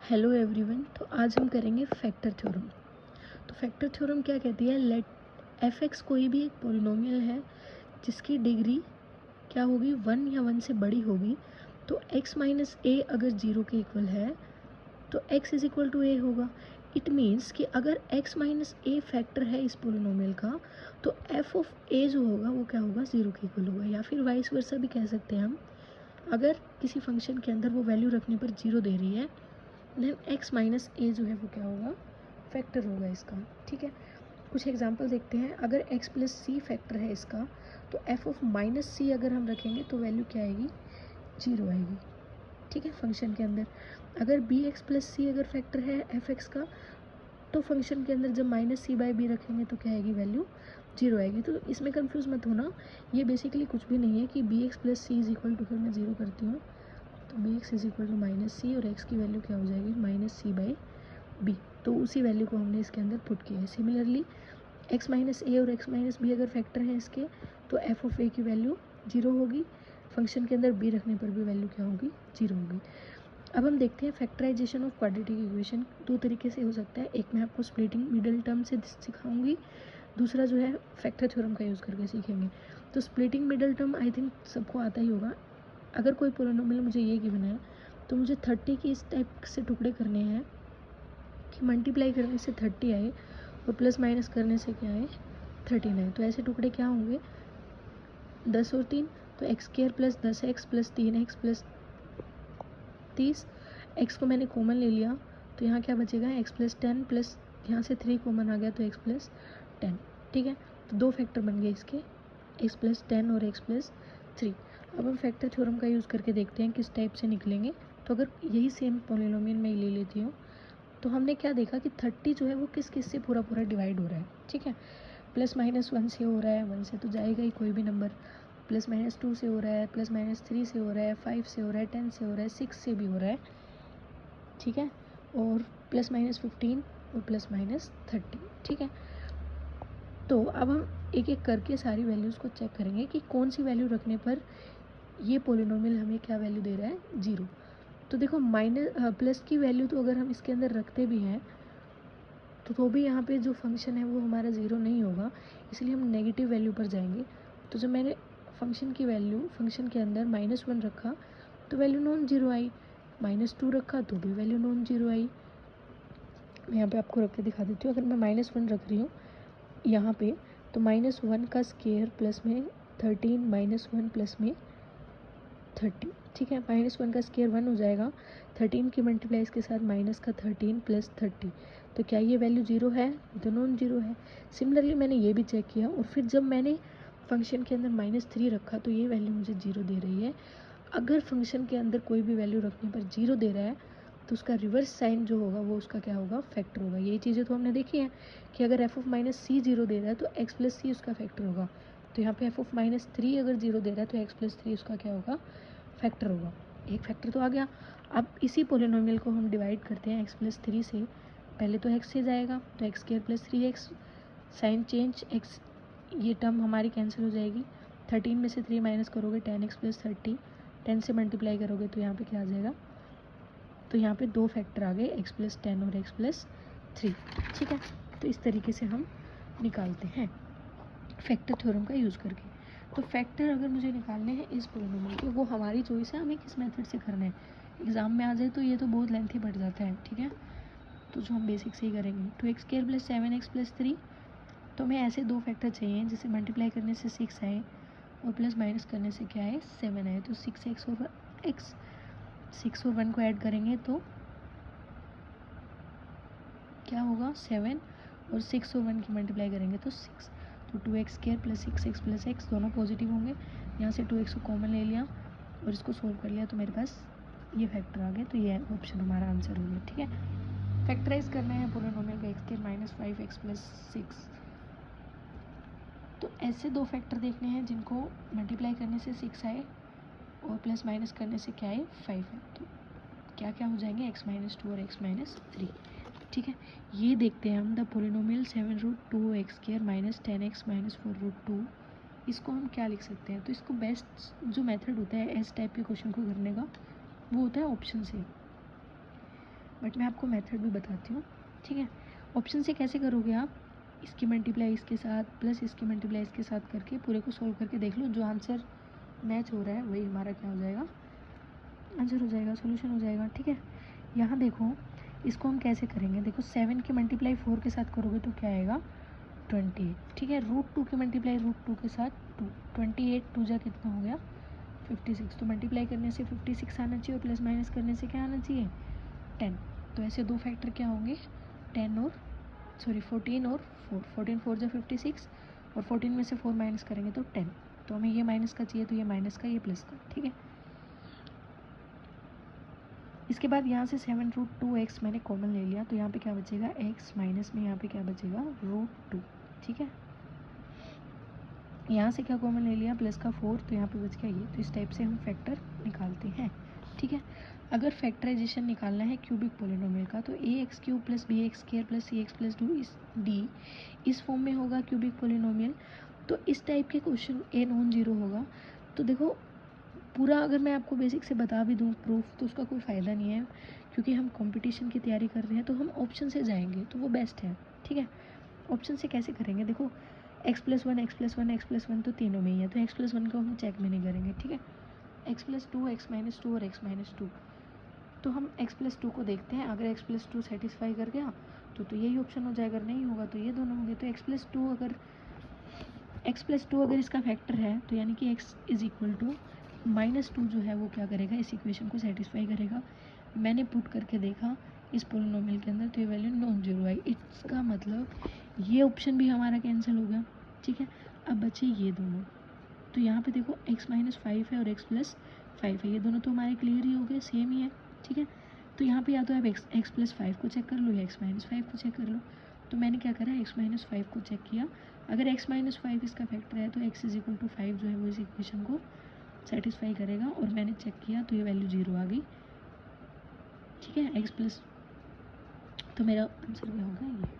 Hello everyone. तो आज हम करेंगे फैक्टर थ्योरम। तो फैक्टर थ्योरम क्या कहती है, लेट एफ एक्स कोई भी एक पोलिनोमियल है जिसकी डिग्री क्या होगी, 1 या 1 से बड़ी होगी। तो x माइनस ए अगर 0 के इक्वल है तो x इज इक्वल टू ए होगा। इट मीन्स कि अगर x माइनस ए फैक्टर है इस पोलिनोमियल का तो f ऑफ a जो होगा वो क्या होगा, 0 के इक्वल होगा। या फिर वाइस वर्सा भी कह सकते हैं हम, अगर किसी फंक्शन के अंदर वो वैल्यू रखने पर 0 दे रही है देन x माइनस ए जो है वो क्या होगा, फैक्टर होगा इसका। ठीक है, कुछ एग्जांपल देखते हैं। अगर x प्लस सी फैक्टर है इसका तो f ऑफ माइनस सी अगर हम रखेंगे तो वैल्यू क्या आएगी, 0 आएगी। ठीक है, फंक्शन के अंदर अगर बी एक्स प्लस सी अगर फैक्टर है एफ एक्स का तो फंक्शन के अंदर जब माइनस सी बाई बी रखेंगे तो क्या आएगी, वैल्यू 0 आएगी। तो इसमें कंफ्यूज मत होना, ये बेसिकली कुछ भी नहीं है कि b x plus c is equal to, फिर मैं 0 करती हूँ तो b x is equal to minus c और एक्स की वैल्यू क्या हो जाएगी, माइनस सी बाई बी। तो उसी वैल्यू को हमने इसके अंदर पुट किया है। सिमिलरली एक्स माइनस ए और एक्स माइनस बी अगर फैक्टर हैं इसके तो एफ ऑफ ए की वैल्यू 0 होगी, फंक्शन के अंदर बी रखने पर भी वैल्यू क्या होगी, 0 होगी। अब हम देखते हैं फैक्टराइजेशन ऑफ क्वाड्रेटिक इक्वेशन। दो तरीके से हो सकता है, एक मैं आपको स्प्लिटिंग मिडल टर्म से सिखाऊंगी, दूसरा जो है फैक्टर थ्योरम का यूज़ करके सीखेंगे। तो splitting middle term I think सबको आता ही होगा। अगर कोई पोलिनोमियल मुझे ये गिवन है तो मुझे 30 की इस टाइप से टुकड़े करने हैं कि मल्टीप्लाई करने से 30 आए और प्लस माइनस करने से क्या आए, 13 आए। तो ऐसे टुकड़े क्या होंगे, 10 और 3, तो x square plus 10x plus 3x plus 30। X को मैंने कॉमन ले लिया तो यहाँ क्या बचेगा, एक्स प्लस 10 प्लस यहाँ से 3 कॉमन आ गया तो एक्स प्लस 10। ठीक है, तो दो फैक्टर बन गए इसके, एक्स प्लस 10 और एक्स प्लस 3। अब हम फैक्टर थ्योरम का यूज़ करके देखते हैं किस टाइप से निकलेंगे। तो अगर यही सेम पॉलिनोमियल मैं ले लेती हूँ तो हमने क्या देखा कि 30 जो है वो किस किस से पूरा पूरा डिवाइड हो रहा है। ठीक है, प्लस माइनस 1 से हो रहा है, 1 से तो जाएगा ही कोई भी नंबर, प्लस माइनस 2 से हो रहा है, प्लस माइनस 3 से हो रहा है, 5 से हो रहा है, 10 से हो रहा है, 6 से भी हो रहा है। ठीक है, और प्लस माइनस 15 और प्लस माइनस 30। ठीक है, तो अब हम एक एक करके सारी वैल्यूज़ को चेक करेंगे कि कौन सी वैल्यू रखने पर ये पोलिनोमियल हमें क्या वैल्यू दे रहा है, 0। तो देखो माइनस प्लस की वैल्यू तो अगर हम इसके अंदर रखते भी हैं तो भी यहाँ पे जो फंक्शन है वो हमारा 0 नहीं होगा, इसलिए हम नेगेटिव वैल्यू पर जाएंगे। तो जब मैंने फंक्शन की वैल्यू फंक्शन के अंदर -1 रखा तो वैल्यू नॉन जीरो आई, -2 रखा तो भी वैल्यू नॉन जीरो आई। मैं यहाँ पे आपको रख के दिखा देती हूँ। अगर मैं -1 रख रही हूँ यहाँ पे तो -1 का स्क्वायर प्लस में 13 -1 प्लस में 30। ठीक है, -1 का स्क्वायर 1 हो जाएगा, 13 की मल्टीप्लाई इसके साथ माइनस का 13 प्लस 30। तो क्या ये वैल्यू 0 है, तो नॉन जीरो है। सिमिलरली मैंने ये भी चेक किया और फिर जब मैंने फंक्शन के अंदर -3 रखा तो ये वैल्यू मुझे 0 दे रही है। अगर फंक्शन के अंदर कोई भी वैल्यू रखने पर 0 दे रहा है तो उसका रिवर्स साइन जो होगा वो उसका क्या होगा, फैक्टर होगा। यही चीज़ें तो हमने देखी हैं कि अगर एफ ऑफ माइनस सी 0 दे रहा है तो एक्स प्लस सी उसका फैक्टर होगा। तो यहाँ पे एफ ऑफ -3 अगर 0 दे रहा है तो एक्स प्लस 3 उसका क्या होगा, फैक्टर होगा। एक फैक्टर तो आ गया। अब इसी पोलिनोमियल को हम डिवाइड करते हैं एक्स प्लस 3 से। पहले तो एक्स से जाएगा तो x square plus 3x, sign change, x ये टर्म हमारी कैंसिल हो जाएगी। 13 में से 3 माइनस करोगे 10x प्लस 30, 10 से मल्टीप्लाई करोगे तो यहाँ पे क्या आ जाएगा, तो यहाँ पे दो फैक्टर आ गए, एक्स प्लस 10 और एक्स प्लस 3। ठीक है, तो इस तरीके से हम निकालते हैं फैक्टर थ्योरम का यूज़ करके। तो फैक्टर अगर मुझे निकालने हैं इस पोलिनोमियल के, वो हमारी चॉइस है, हमें किस मेथड से करना है। एग्जाम में आ जाए तो ये तो बहुत लेंथी बढ़ जाता है। ठीक है, तो जो हम बेसिक से ही करेंगे, 2x square plus 7x plus 3। तो हमें ऐसे दो फैक्टर चाहिए जिसे मल्टीप्लाई करने से 6 आए और प्लस माइनस करने से क्या आए, 7 आए। तो 6x और x, 6 और 1 को ऐड करेंगे तो क्या होगा, 7, और 6 और 1 की मल्टीप्लाई करेंगे तो 6। तो 2x square plus 6x plus x दोनों पॉजिटिव होंगे। यहाँ से 2x को कॉमन ले लिया और इसको सोल्व कर लिया तो मेरे पास ये फैक्टर आ गया। तो ये ऑप्शन हमारा आंसर हो गया। ठीक है, फैक्टराइज करना है पोलिनोमियल का, x square minus 5x plus 6। तो ऐसे दो फैक्टर देखने हैं जिनको मल्टीप्लाई करने से 6 आए और प्लस माइनस करने से क्या आए, 5 है। तो क्या क्या हो जाएंगे, x-2 और x-3। ठीक है, ये देखते हैं हम the polynomial 7√2 x square minus 10x minus 4√2। इसको हम क्या लिख सकते हैं, तो इसको बेस्ट जो मेथड होता है इस टाइप के क्वेश्चन को करने का वो होता है ऑप्शन से। बट मैं आपको मेथड भी बताती हूँ, ठीक है। ऑप्शन से कैसे करोगे आप, इसकी मल्टीप्लाई इसके साथ प्लस इसकी मल्टीप्लाई इसके साथ करके पूरे को सोल्व करके देख लो, जो आंसर मैच हो रहा है वही हमारा क्या हो जाएगा, आंसर हो जाएगा, सोल्यूशन हो जाएगा, ठीक है। यहाँ देखो इसको हम कैसे करेंगे, देखो 7 की मल्टीप्लाई 4 के साथ करोगे तो क्या आएगा 28, ठीक है। √2 की मल्टीप्लाई √2 के साथ 2, 28 2 जा कितना हो गया 56, तो मल्टीप्लाई करने से 56 आना चाहिए और प्लस माइनस करने से क्या आना चाहिए 10। तो ऐसे दो फैक्टर क्या होंगे 14 और 4, 14 4 जा 56 और 14 में से 4 माइनस करेंगे तो 10। तो हमें ये माइनस का चाहिए तो ये माइनस का, ये प्लस का, ठीक है। इसके बाद यहाँ से 7√2x मैंने कॉमन ले लिया, तो यहाँ पे क्या बचेगा x माइनस में यहाँ पे क्या बचेगा √2, ठीक है। यहाँ से क्या कॉमन ले लिया प्लस का 4, तो यहाँ पे बच गया ये। तो इस टाइप से हम फैक्टर निकालते हैं, ठीक है। अगर फैक्टराइजेशन निकालना है क्यूबिक पोलिनोमियल का तो ax³ plus bx² plus cx plus d इस फॉर्म में होगा क्यूबिक पोलिनोमियल। तो इस टाइप के क्वेश्चन a नॉन जीरो होगा। तो देखो पूरा अगर मैं आपको बेसिक से बता भी दूँ प्रूफ तो उसका कोई फ़ायदा नहीं है, क्योंकि हम कंपटीशन की तैयारी कर रहे हैं, तो हम ऑप्शन से जाएंगे तो वो बेस्ट है, ठीक है। ऑप्शन से कैसे करेंगे, देखो x+1 x+1 x+1 तो तीनों में ही है, तो x+1 को हम चेक में नहीं करेंगे, ठीक है। x+2 x-2 और x-2, तो हम x+2 को देखते हैं, अगर x+2 सेटिस्फाई कर गया तो यही ऑप्शन हो जाएगा, अगर नहीं होगा तो ये दोनों होंगे। तो x+2 अगर इसका फैक्टर है तो यानी कि x = -2 जो है वो क्या करेगा, इस इक्वेशन को सेटिस्फाई करेगा। मैंने पुट करके देखा इस पोलिनोमियल के अंदर तो ये वैल्यू नॉन जीरो आई, इसका मतलब ये ऑप्शन भी हमारा कैंसिल हो गया, ठीक है। अब बचे ये दोनों, तो यहाँ पे देखो x-5 है और x+5 है, ये दोनों तो हमारे क्लियर ही हो गए, सेम ही है, ठीक है। तो यहाँ पे या तो आप x+5 को चेक कर लो या x-5 को चेक कर लो। तो मैंने क्या करा x-5 को चेक किया, अगर x-5 इसका फैक्टर है तो x = 5 जो है वो इस इक्वेशन को सेटिस्फाई करेगा, और मैंने चेक किया तो ये वैल्यू 0 आ गई, ठीक है। तो मेरा आंसर क्या होगा ये।